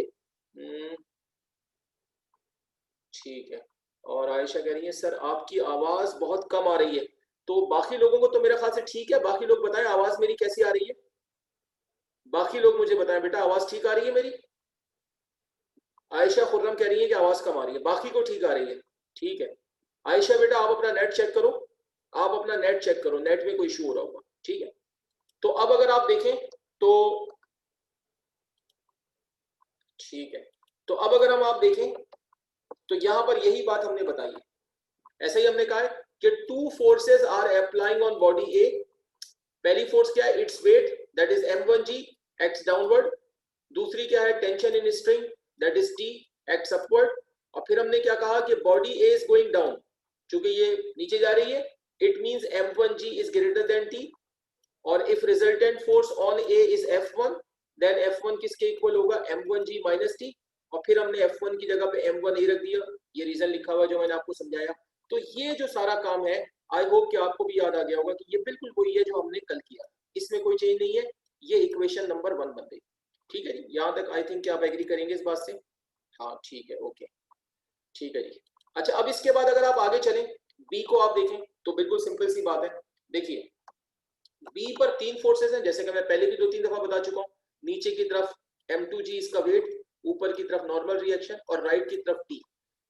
ठीक है, और आयशा कह रही है सर आपकी आवाज बहुत कम आ रही है। तो बाकी लोगों को तो मेरे ख्याल से ठीक है, बाकी लोग बताएं आवाज मेरी कैसी आ रही है। बाकी लोग मुझे बताएं बेटा, आवाज ठीक आ रही है मेरी? आयशा खुर्रम कह रही है कि आवाज कम आ रही है, बाकी को ठीक आ रही है। ठीक है, आयशा बेटा आप अपना नेट चेक करो, आप अपना नेट चेक करो, नेट में कोई इशू हो रहा होगा। ठीक है, तो अब अगर आप देखें तो ठीक है, तो अब अगर हम आप देखें तो यहां पर यही बात हमने बताई है। ऐसा ही हमने कहा है कि 2 forces are applying on body A. पहली फोर्स क्या है? It's weight, that is m1g, acts downward. दूसरी क्या है? Tension in string, that is T acts upward. और फिर हमने क्या कहा कि body A is going down, चूंकि ये नीचे जा रही है, it means m1g is greater than t, और if resultant force on A is f1 then f1 किसके इक्वल होगा, m1g माइनस t। और फिर हमने f1 की जगह पे m1a रख दिया, ये रीजन लिखा हुआ जो मैंने आपको समझाया। तो ये जो सारा काम है, आई होप कि आपको भी याद आ गया होगा कि ये बिल्कुल वही है जो हमने कल किया, इसमें कोई चेंज नहीं है। ये इक्वेशन नंबर 1 बन गई। ठीक है जी, यहाँ तक आई थिंक आप एग्री करेंगे इस बात से। हाँ ठीक है, ओके ठीक है जी। अच्छा, अब इसके बाद अगर आप आगे चलें, बी को आप देखें तो बिल्कुल सिंपल सी बात है। देखिए बी पर 3 फोर्सेस हैं, जैसे कि मैं पहले भी 2-3 दफा बता चुका हूँ। नीचे की तरफ m2g इसका वेट, ऊपर की तरफ नॉर्मल रिएक्शन, और राइट की तरफ t।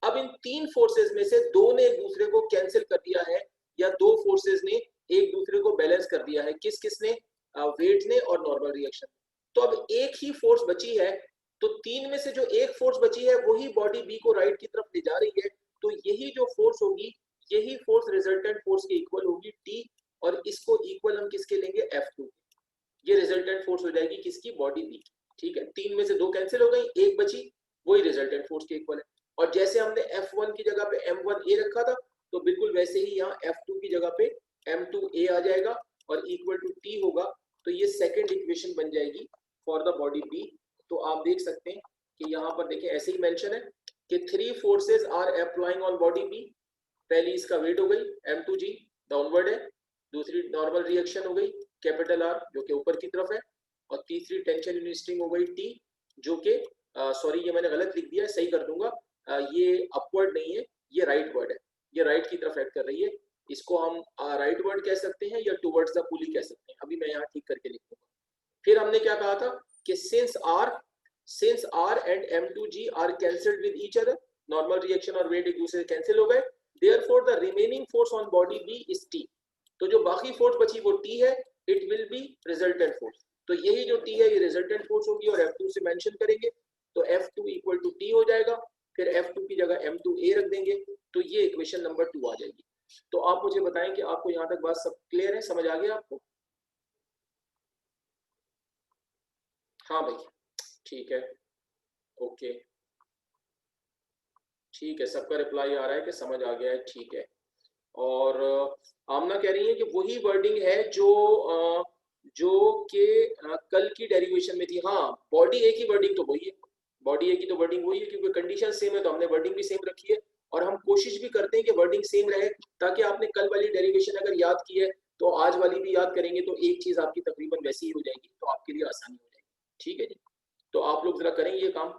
अब इन 3 फोर्सेस में से दो ने एक दूसरे को कैंसिल कर दिया है, या दो फोर्सेस ने एक दूसरे को बैलेंस कर दिया है। किस किसने, वेट ने और नॉर्मल रिएक्शन। तो अब एक ही फोर्स बची है, तो 3 में से जो एक फोर्स बची है वही बॉडी बी को राइट की तरफ ले जा रही है। तो यही जो फोर्स होगी, यही फोर्स रिजल्टेंट फोर्स के इक्वल होगी टी, और इसको इक्वल हम किसके लेंगे, F2। ये रिजल्टेंट फोर्स हो जाएगी किसकी, बॉडी बी। ठीक है, 3 में से 2 कैंसिल हो गई, एक बची, वही रिजल्टेंट फोर्स के इक्वल है। और जैसे हमने F1 की जगह पे M1a रखा था, तो बिल्कुल वैसे ही यहाँ F2 की जगह पे M2a आ जाएगा और इक्वल टू T होगा। तो ये सेकंड इक्वेशन बन जाएगी फॉर द बॉडी बी। तो आप देख सकते हैं कि यहाँ पर देखिए ऐसे ही मेंशन है कि 3 forces are applying on body B. पहली इसका वेट हो गई m2g, डाउनवर्ड है। दूसरी नॉर्मल रिएक्शन हो गई कैपिटल आर, जो कि ऊपर की तरफ है। और तीसरी टेंशन इन स्ट्रिंग हो गई टी, जो कि सॉरी ये मैंने गलत लिख दिया है, सही कर दूंगा। ये अपवर्ड नहीं है, ये राइट वर्ड है, ये राइट की तरफ एक्ट कर रही है। इसको हम राइट वर्ड कह सकते हैं या टुवर्ड्स द पुली कह सकते हैं, अभी मैं यहाँ ठीक करके लिखूंगा। फिर हमने क्या कहा था कि since R and m2g are cancelled with each other, normal reaction और वेट एक दूसरे से कैंसिल हो गए, therefore the remaining force on body B is t। तो जो बाकी फोर्स बची वो t है, it will be resultant force. तो यही जो t है ये रिजल्टेंट फोर्स होगी, और F2 से मेंशन करेंगे तो F2 इक्वल टू t हो जाएगा। फिर F2 की जगह m2a रख देंगे, तो ये इक्वेशन नंबर 2 आ जाएगी। तो आप मुझे बताएं कि आपको यहाँ तक बात सब क्लियर है, समझ आ गया आपको? हाँ भाई, ठीक है, ओके ठीक है, सबका रिप्लाई आ रहा है कि समझ आ गया है, ठीक है। और आमना कह रही है कि वही वर्डिंग है जो कि कल की डेरिवेशन में थी। हाँ, बॉडी ए की वर्डिंग तो वही है, बॉडी ए की तो वर्डिंग वही है, क्योंकि कंडीशन सेम है तो हमने वर्डिंग भी सेम रखी है। और हम कोशिश भी करते हैं कि वर्डिंग सेम रहे, ताकि आपने कल वाली डेरिवेशन अगर याद की है तो आज वाली भी याद करेंगे, तो एक चीज आपकी तकरीबन वैसी ही हो जाएगी, तो आपके लिए आसानी हो जाएगी। ठीक है जी, तो आप लोग जरा करेंगे ये काम।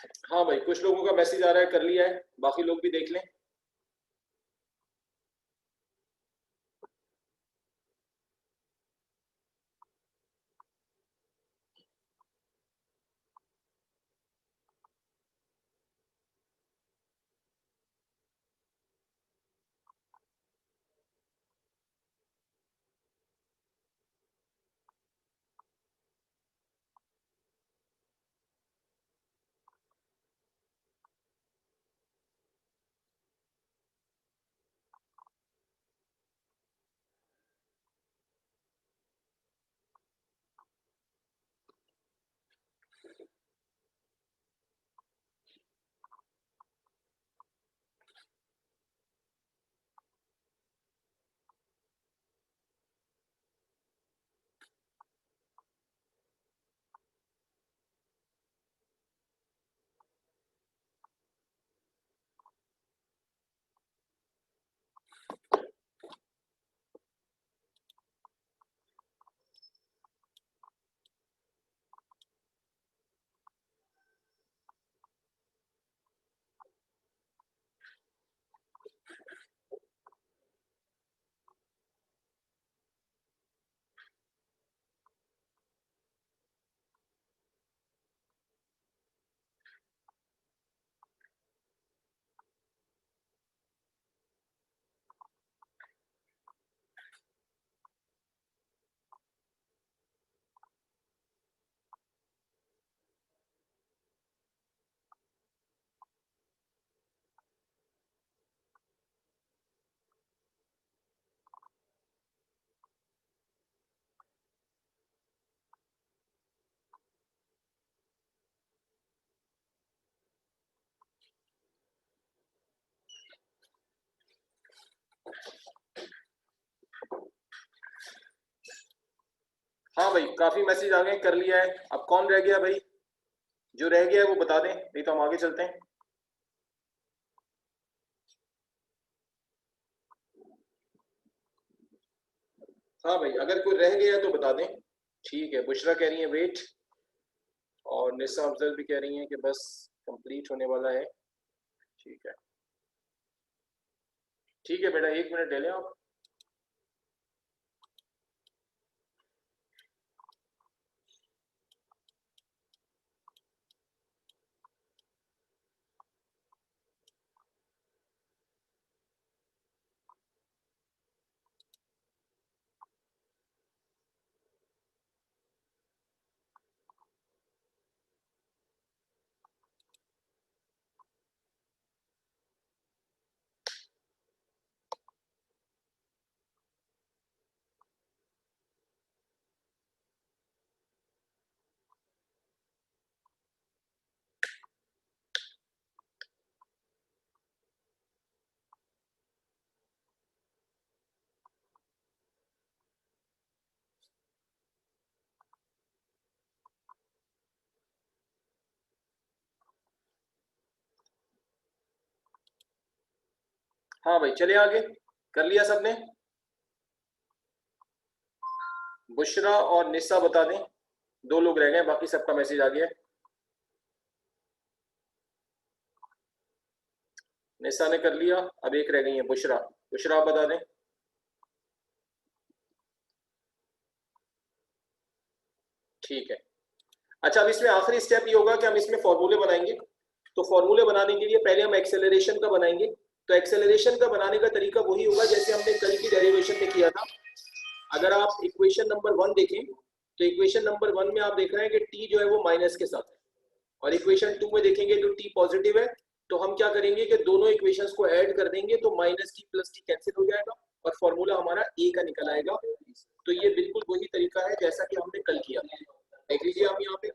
हाँ भाई, कुछ लोगों का मैसेज आ रहा है, कर लिया है, बाकी लोग भी देख लें। हाँ भाई, काफी मैसेज आ गए, कर लिया है। अब कौन रह गया भाई? जो रह गया है वो बता दें, नहीं तो हम आगे चलते हैं। हाँ भाई, अगर कोई रह गया है तो बता दें। ठीक है, बुशरा कह रही है वेट, और निसा अफजल भी कह रही हैं कि बस कंप्लीट होने वाला है। ठीक है, ठीक है बेटा, 1 मिनट ले लें आप। हाँ भाई, चले आगे। कर लिया सबने? बुशरा और निसा बता दें। 2 लोग रह गए, बाकी सबका मैसेज आ गया है। निसा ने कर लिया, अब एक रह गई है बुशरा। बुशरा आप बता दें। ठीक है। अच्छा, अब इसमें आखिरी स्टेप ये होगा कि हम इसमें फॉर्मूले बनाएंगे। तो फॉर्मूले बनाने के लिए पहले हम एक्सेलरेशन का बनाएंगे। तो एक्सेलरेशन का बनाने का तरीका वही होगा जैसे हमने कल की डेरिवेशन में किया था। अगर आप इक्वेशन नंबर 1 देखें, तो इक्वेशन नंबर 1 में आप देख रहे हैं कि टी जो है वो माइनस के साथ है, और इक्वेशन 2 में देखेंगे तो टी पॉजिटिव है। तो हम क्या करेंगे कि दोनों इक्वेशंस को ऐड कर देंगे, तो minus T plus T cancel हो जाएगा और फॉर्मूला हमारा ए का निकल आएगा। तो ये बिल्कुल वही तरीका है जैसा कि हमने कल किया। देख लीजिए आप यहाँ पे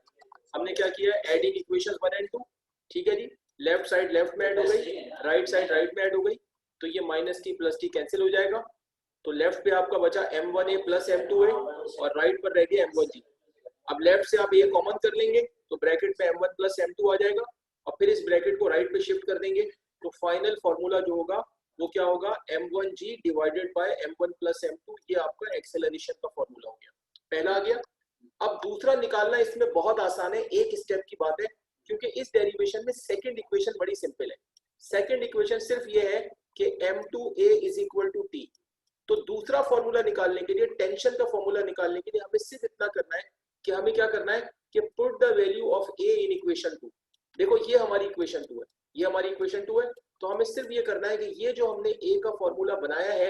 हमने क्या किया, एडिंग इक्वेशन 1 एंड 2। ठीक है जी, लेफ्ट साइड लेफ्ट में ऐड हो गई, राइट साइड राइट में ऐड हो गई, तो ये minus T plus T cancel हो जाएगा। तो लेफ्ट पे आपका बचा m1a प्लस m2a, और राइट पर रह गया m1g। अब लेफ्ट से आप ये कॉमन कर लेंगे, तो ब्रैकेट में m1 प्लस m2 आ जाएगा, और फिर इस ब्रैकेट को राइट पे शिफ्ट कर देंगे। तो फाइनल फॉर्मूला जो होगा वो क्या होगा, m1g divided by m1 plus m2। ये आपका एक्सेलरेशन का फॉर्मूला हो गया, पहला आ गया। अब दूसरा निकालना इसमें बहुत आसान है, एक स्टेप की बात है। क्योंकि इस डेरिवेशन में सेकंड इक्वेशन बड़ी सिंपल है। सेकंड इक्वेशन सिर्फ ये है कि m2a is equal to t। तो दूसरा फॉर्मूला निकालने के लिए, टेंशन का फॉर्मूला निकालने के लिए हमें सिर्फ इतना करना है कि हमें क्या करना है कि put the value of a in equation 2। देखो ये हमारी इक्वेशन 2 है, ये हमारी इक्वेशन 2 है, तो हमें सिर्फ ये करना है कि ये जो हमने a का फॉर्मूला बनाया है,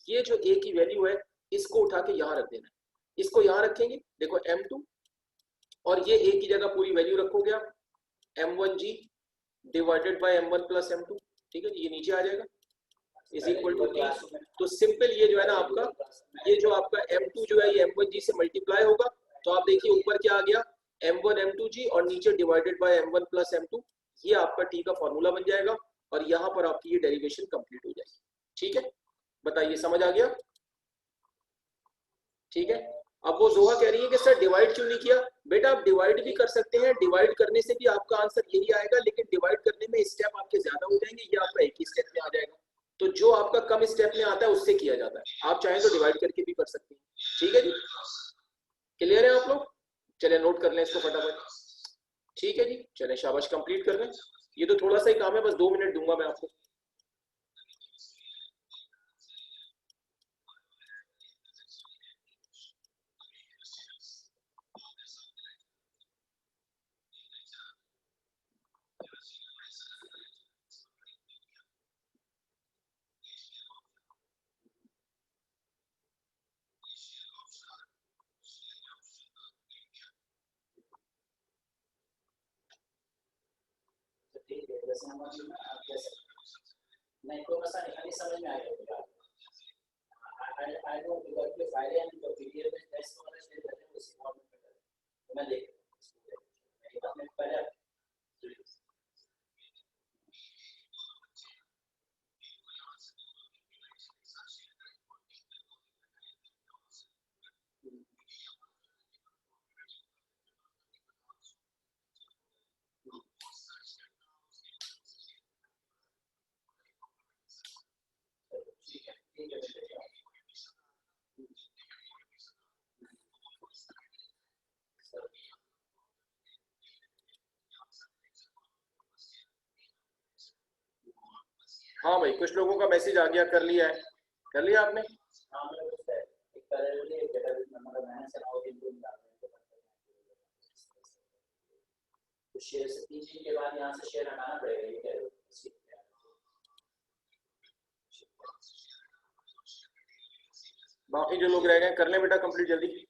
ये जो a की वैल्यू है इसको उठा के यहाँ रख देना है। इसको यहाँ रखेंगे, देखो m2 और ये a की जगह पूरी वैल्यू रखोगे आप m1g divided by m1 plus m2, ठीक है, ये नीचे आ जाएगा इज इक्वल टू t। तो सिंपल ये जो है ना आपका, ये जो आपका m2 जो है ये m1g से मल्टीप्लाई होगा, तो आप देखिए ऊपर क्या आ गया m1 m2g और नीचे divided by m1 plus m2, ये आपका t का फॉर्मूला बन जाएगा और यहाँ पर आपकी ये डेरिवेशन कंप्लीट हो जाएगी। ठीक है, बताइए समझ आ गया? ठीक है। अब वो जोहा कह रही है कि सर डिवाइड क्यों नहीं किया? बेटा आप डिवाइड भी कर सकते हैं, डिवाइड करने से भी आपका आंसर यही आएगा, लेकिन डिवाइड करने में स्टेप आपके ज्यादा हो जाएंगे, ये आपका एक ही स्टेप में आ जाएगा। तो जो आपका कम स्टेप में आता है उससे किया जाता है, आप चाहें तो डिवाइड करके भी कर सकते हैं। ठीक है जी, क्लियर है आप लोग? चले नोट कर लें इसको फटाफट। ठीक है जी, चले शाबाश, कंप्लीट कर लें। ये तो थोड़ा सा ही काम है, बस 2 मिनट दूंगा मैं आपको। नहीं कोई मसला नहीं, समझ में आ गया। आई नो बिकॉज़ के फाइल एंड जो पीडीएफ में टेस्ट वाला दे देते हैं उसी फॉर्मेट में तो मैं देख मेरी बात में पहले हाँ भाई, कुछ लोगों का मैसेज आ गया, कर लिया है, कर लिया आपने? हाँ मतलब उसका एक पैरेलल एक डेटाबेस नंबर का मैंने चला और इनको निकाल रहे हैं तो शेयर से 3 दिन के बाद यहाँ से शेयर हटाना पड़ेगा, ये कह रहे हो? बाकी जो लोग रह गए कर लें बेटा कंप्लीट जल्दी।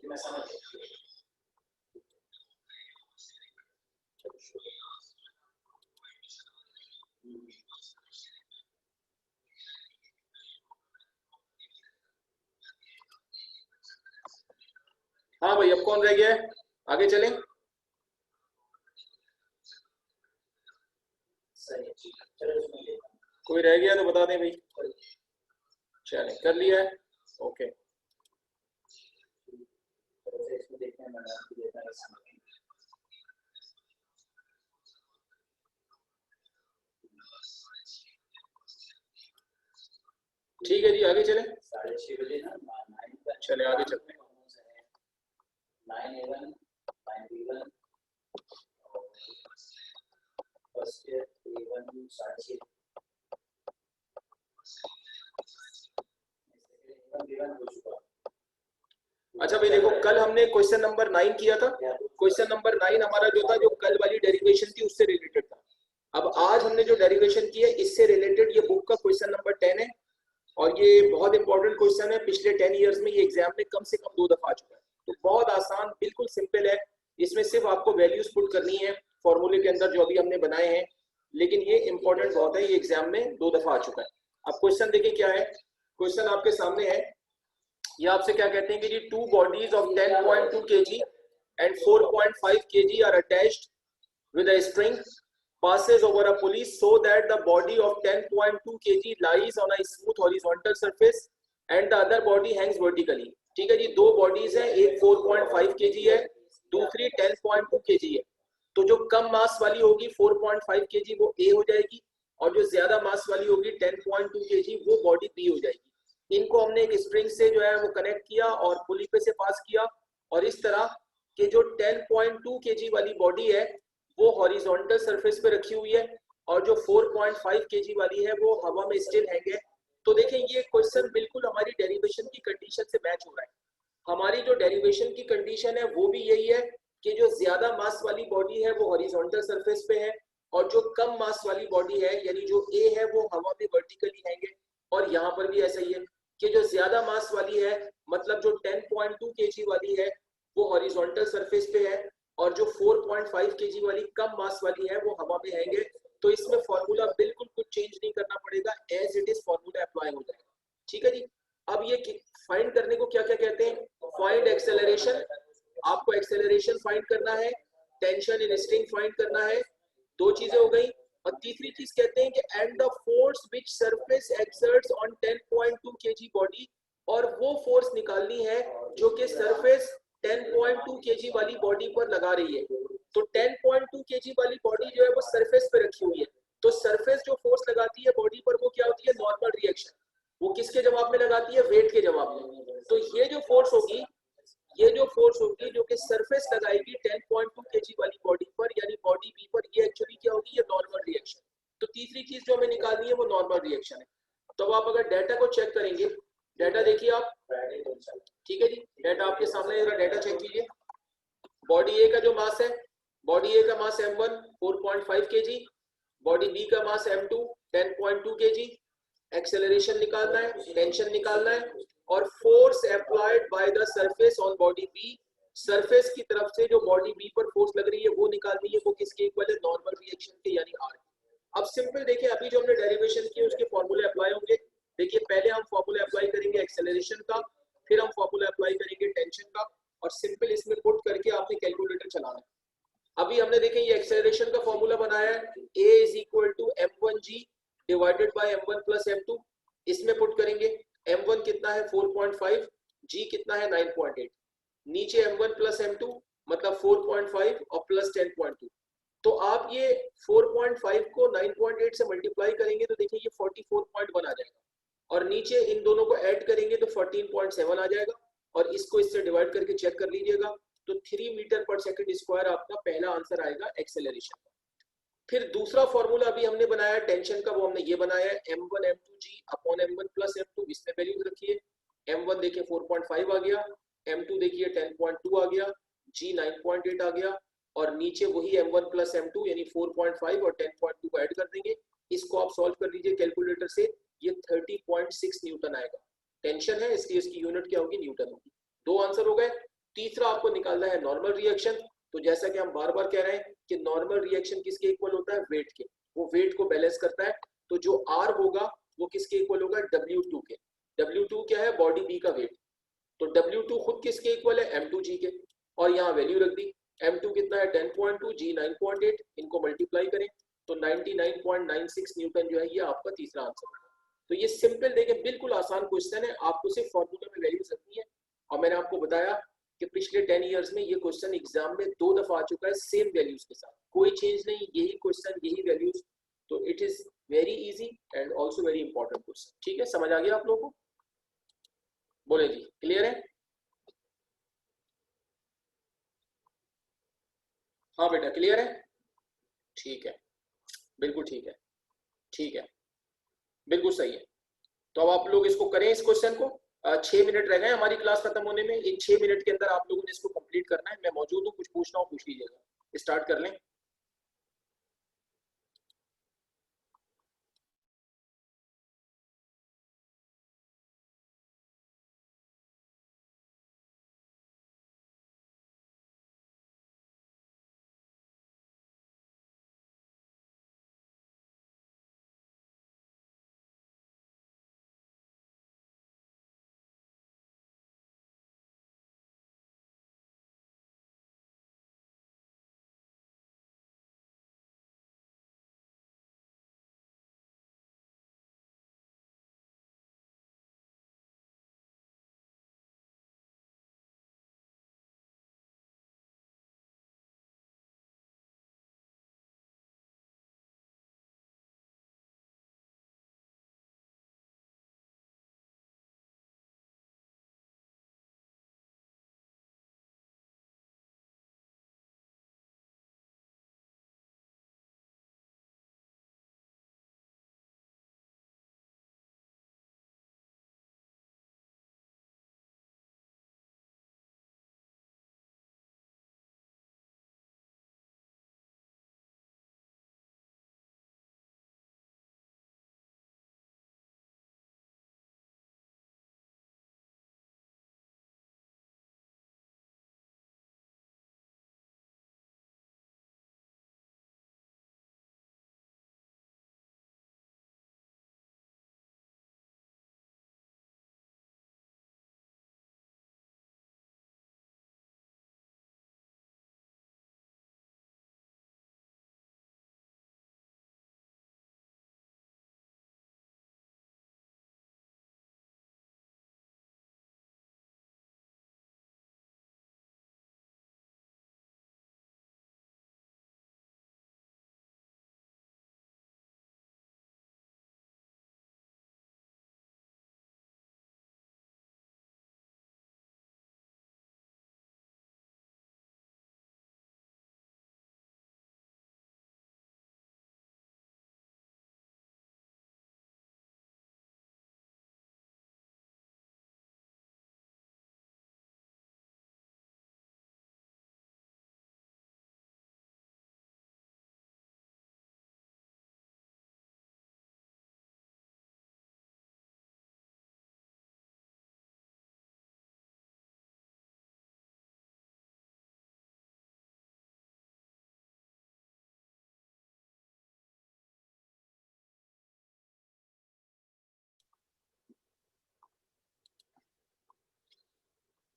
मैं समझ हाँ भाई, अब कौन रह गया है? आगे चलें। कोई रह गया तो बता दें भाई। चलें, कर लिया है, ओके। ठीक है जी, आगे चलें। 6:30 बजे ना चले आगे चलते हैं। 9A1 9B1 first year A1 6:30 अच्छा भाई देखो, कल हमने क्वेश्चन नंबर 9 किया था। क्वेश्चन नंबर 9 हमारा जो था, जो कल वाली डेरिवेशन थी उससे रिलेटेड था। अब आज हमने जो डेरिवेशन की है इससे रिलेटेड ये बुक का क्वेश्चन नंबर 10 है और ये बहुत इंपॉर्टेंट क्वेश्चन है। पिछले 10 इयर्स में ये एग्जाम में कम से कम 2 दफा आ चुका है। तो बहुत आसान, बिल्कुल सिंपल है। इसमें सिर्फ आपको वैल्यूज पुट करनी है फॉर्मूले के अंदर जो अभी हमने बनाए हैं, लेकिन ये इंपॉर्टेंट बहुत है, ये एग्जाम में 2 दफा आ चुका है। अब क्वेश्चन देखिए क्या है। क्वेश्चन आपके सामने है, ये आपसे क्या कहते हैं कि जी 2 bodies of 10.2 kg and 4.5 kg are attached with a string passes over a pulley so that the body of 10.2 kg lies on a smooth horizontal surface and the other body hangs vertically। ठीक है जी, 2 bodies हैं, एक 4.5 kg है, दूसरी 10.2 kg है। तो जो कम मास वाली होगी 4.5 kg वो A हो जाएगी और जो ज्यादा मास वाली होगी 10.2 kg वो बॉडी B हो जाएगी। इनको हमने एक स्प्रिंग से जो है वो कनेक्ट किया और पुली पे से पास किया, और इस तरह के जो 10.2 kg वाली बॉडी है वो हॉरिजॉन्टल सरफेस पे रखी हुई है, और जो 4.5 kg वाली है वो हवा में स्टिल हैंग है। तो देखें ये क्वेश्चन बिल्कुल हमारी डेरिवेशन की कंडीशन से मैच हो रहा है। हमारी जो डेरिवेशन की कंडीशन है वो भी यही है कि जो ज्यादा मास वाली बॉडी है वो हॉरिजॉन्टल सरफेस पे है, और जो कम मास वाली बॉडी है यानी जो ए है वो हवा में वर्टिकली हैंगे। और यहाँ पर भी ऐसा ही है कि जो ज्यादा मास वाली है मतलब जो 10.2 kg वाली है वो हॉरिजॉन्टल सरफेस पे है, और जो 4.5 kg वाली कम मास वाली है वो हवा में हैंगे। तो इसमें फॉर्मूला बिल्कुल कुछ चेंज नहीं करना पड़ेगा, as it is formula apply हो जाएगा। ठीक है जी। अब ये फाइंड करने को क्या क्या कहते हैं, फाइंड एक्सेलरेशन, आपको एक्सेलरेशन फाइंड करना है, टेंशन इन स्ट्रिंग फाइंड करना है, दो चीजें हो गई। और तीसरी चीज कहते हैं कि and the force which surface exerts on 10.2 kg body, और वो फोर्स निकालनी है जो कि सरफेस 10.2 kg वाली बॉडी पर लगा रही है। तो 10.2 kg वाली बॉडी जो है वो सरफेस पे रखी हुई है, तो सरफेस जो फोर्स लगाती है बॉडी पर वो क्या होती है, नॉर्मल रिएक्शन। वो किसके जवाब में लगाती है, वेट के जवाब में। तो ये जो फोर्स होगी, ये जो फोर्स होगी जो कि सरफेस लगाएगी 10.2 kg वाली बॉडी पर यानी बॉडी बी पर, ये एक्चुअली क्या होगी, ये नॉर्मल रिएक्शन। तो तीसरी चीज जो हमें निकालनी है वो नॉर्मल रिएक्शन है। तो अब आप अगर डाटा को चेक करेंगे, डाटा देखिए आप, ठीक है जी, डाटा आपके सामने, जरा डाटा चेक कीजिए। बॉडी ए का जो मास है, बॉडी ए का मास m1 4.5 kg, बॉडी बी का मास m2 10.2 kg। एक्सेलरेशन निकालना है, टेंशन निकालना है, और force applied by the surface on body B, surface की तरफ से जो बॉडी बी पर फोर्स लग रही है वो निकालनी है, वो किसके इक्वल है, नॉर्मल रिएक्शन के यानी आर। अब सिंपल देखिए, अभी जो हमने डेरिवेशन की उसके फॉर्मूले अप्लाई होंगे। देखिए पहले हम फॉर्मूले अप्लाई करेंगे एक्सेलरेशन का, फिर हम फॉर्मूला अप्लाई करेंगे टेंशन का, और सिंपल इसमें पुट करके आपने कैलकुलेटर चलाना है। अभी हमने देखें ये एक्सेलरेशन का फॉर्मूला बनाया है, a is equal to m1g divided by m1 plus m2। इसमें पुट करेंगे, m1 कितना है 4.5, g कितना है 9.8, नीचे m1 प्लस m2 मतलब 4.5 और प्लस 10.2। तो आप ये 4.5 को 9.8 से मल्टीप्लाई करेंगे तो देखिए ये 44.1 आ जाएगा, और नीचे इन दोनों को ऐड करेंगे तो 14.7 आ जाएगा, और इसको इससे डिवाइड करके चेक कर लीजिएगा। तो 3 मीटर पर सेकंड स्क्वायर आपका पहला आंसर आएगा एक्सेलरेशन का। फिर दूसरा फॉर्मूला अभी हमने बनाया टेंशन का, वो हमने ये बनाया है m1 m2g upon m1 plus m2, इसमें वैल्यूज रखिए। m1 देखिए 4.5 आ गया, m2 देखिए 10.2 आ गया, g 9.8 आ गया, और नीचे वही m1 प्लस m2 यानी 4.5 और 10.2 को ऐड कर देंगे। इसको आप सॉल्व कर लीजिए कैलकुलेटर से, ये 30.6 न्यूटन आएगा। टेंशन है इसलिए इसकी यूनिट क्या होगी, न्यूटन होगी। दो आंसर हो गए। तीसरा आपको निकालना है नॉर्मल रिएक्शन। तो जैसा कि हम बार बार कह रहे हैं कि नॉर्मल रिएक्शन किसके इक्वल होता है, वेट के, वो वेट को बैलेंस करता है। तो जो R होगा वो किसके इक्वल होगा, W2 के। W2 क्या है, बॉडी बी का वेट। तो W2 खुद किसके इक्वल है, M2G के, और यहाँ वैल्यू रख दी। M2 कितना है 10.2, G 9.8, इनको मल्टीप्लाई करें तो 99.96 न्यूटन जो है ये आपका तीसरा आंसर होगा। तो ये सिंपल देखें बिल्कुल आसान क्वेश्चन है, आपको सिर्फ फॉर्मूला में वैल्यूज रखनी है। और मैंने आपको बताया कि पिछले 10 इयर्स में ये क्वेश्चन एग्जाम में 2 दफा आ चुका है सेम वैल्यूज के साथ, कोई चेंज नहीं, यही क्वेश्चन यही वैल्यूज। तो it is very easy and also very important question. ठीक है, समझ आ गया आप लोगों को, बोले जी, क्लियर है? हाँ बेटा क्लियर है, ठीक है, बिल्कुल ठीक है, ठीक है, बिल्कुल सही है। तो अब आप लोग इसको करें, इस क्वेश्चन को। 6 मिनट रह गए हमारी क्लास खत्म होने में, इन 6 मिनट के अंदर आप लोगों ने इसको कंप्लीट करना है। मैं मौजूद हूँ, कुछ पूछना हो पूछ लीजिएगा, स्टार्ट कर लें।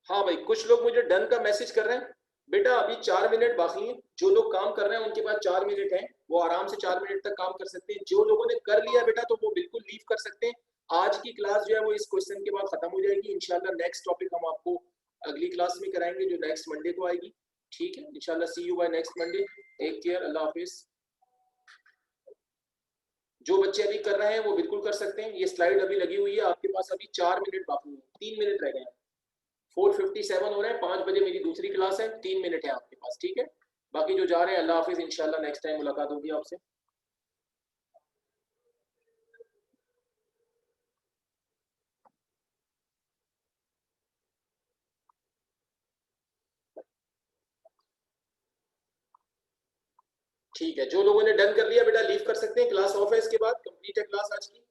हाँ भाई, कुछ लोग मुझे डन का मैसेज कर रहे हैं। बेटा अभी 4 मिनट बाकी हैं, जो लोग काम कर रहे हैं उनके पास 4 मिनट हैं, वो आराम से 4 मिनट तक काम कर सकते हैं। जो लोगों ने कर लिया बेटा तो वो बिल्कुल लीव कर सकते हैं। आज की क्लास जो है वो इस क्वेश्चन के बाद खत्म हो जाएगी। इंशाल्लाह नेक्स्ट टॉपिक हम आपको अगली क्लास में कराएंगे जो नेक्स्ट मंडे को आएगी। ठीक है, इंशाल्लाह see you by next Monday. Take care, अल्लाह हाफिज। जो बच्चे अभी कर रहे हैं वो बिल्कुल कर सकते हैं। ये स्लाइड अभी लगी हुई है आपके पास, अभी 4 मिनट बाकी है, 3 मिनट रह गए हैं। 4:57 हो रहे हैं, 5 बजे मेरी दूसरी क्लास है, 3 मिनट है आपके पास। ठीक है, बाकी जो जा रहे हैं अल्लाह हाफिज, इंशाल्लाह नेक्स्ट टाइम मुलाकात होगी आपसे। ठीक है, जो लोगों ने डन कर लिया बेटा लीव कर सकते हैं। क्लास ऑफ है, इसके बाद कंप्लीट है क्लास आज की।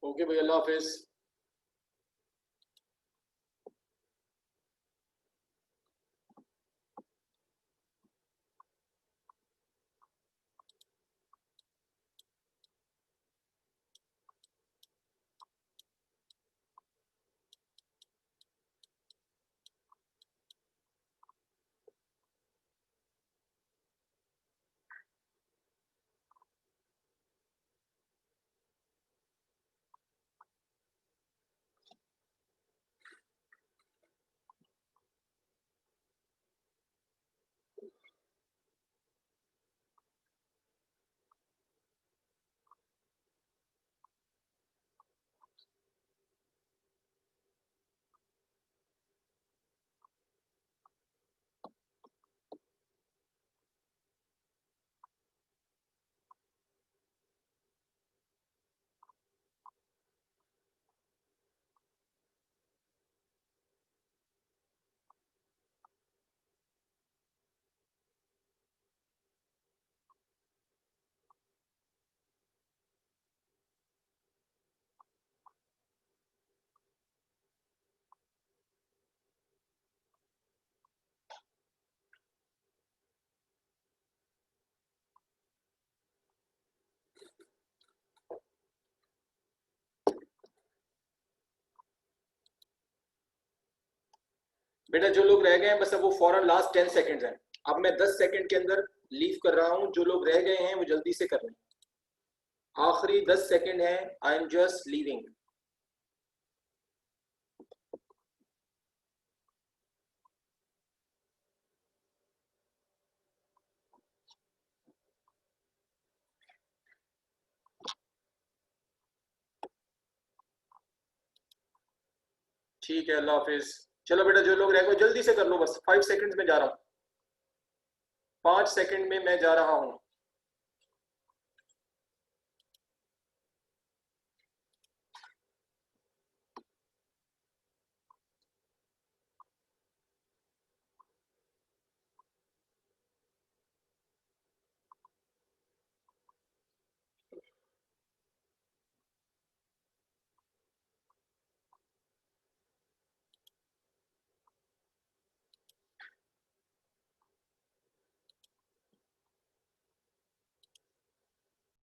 ओके भाई, अल्लाह हाफिज। बेटा जो लोग रह गए हैं बस अब वो फौरन लास्ट 10 सेकंड्स हैं। अब मैं 10 सेकंड के अंदर लीव कर रहा हूं। जो लोग रह गए हैं वो जल्दी से कर लें, आखिरी 10 सेकंड है। I am just leaving. ठीक है, अल्लाह हाफिज। चलो बेटा जो लोग रह गए जल्दी से कर लो, बस 5 सेकंड्स में जा रहा हूँ, 5 सेकंड में मैं जा रहा हूँ।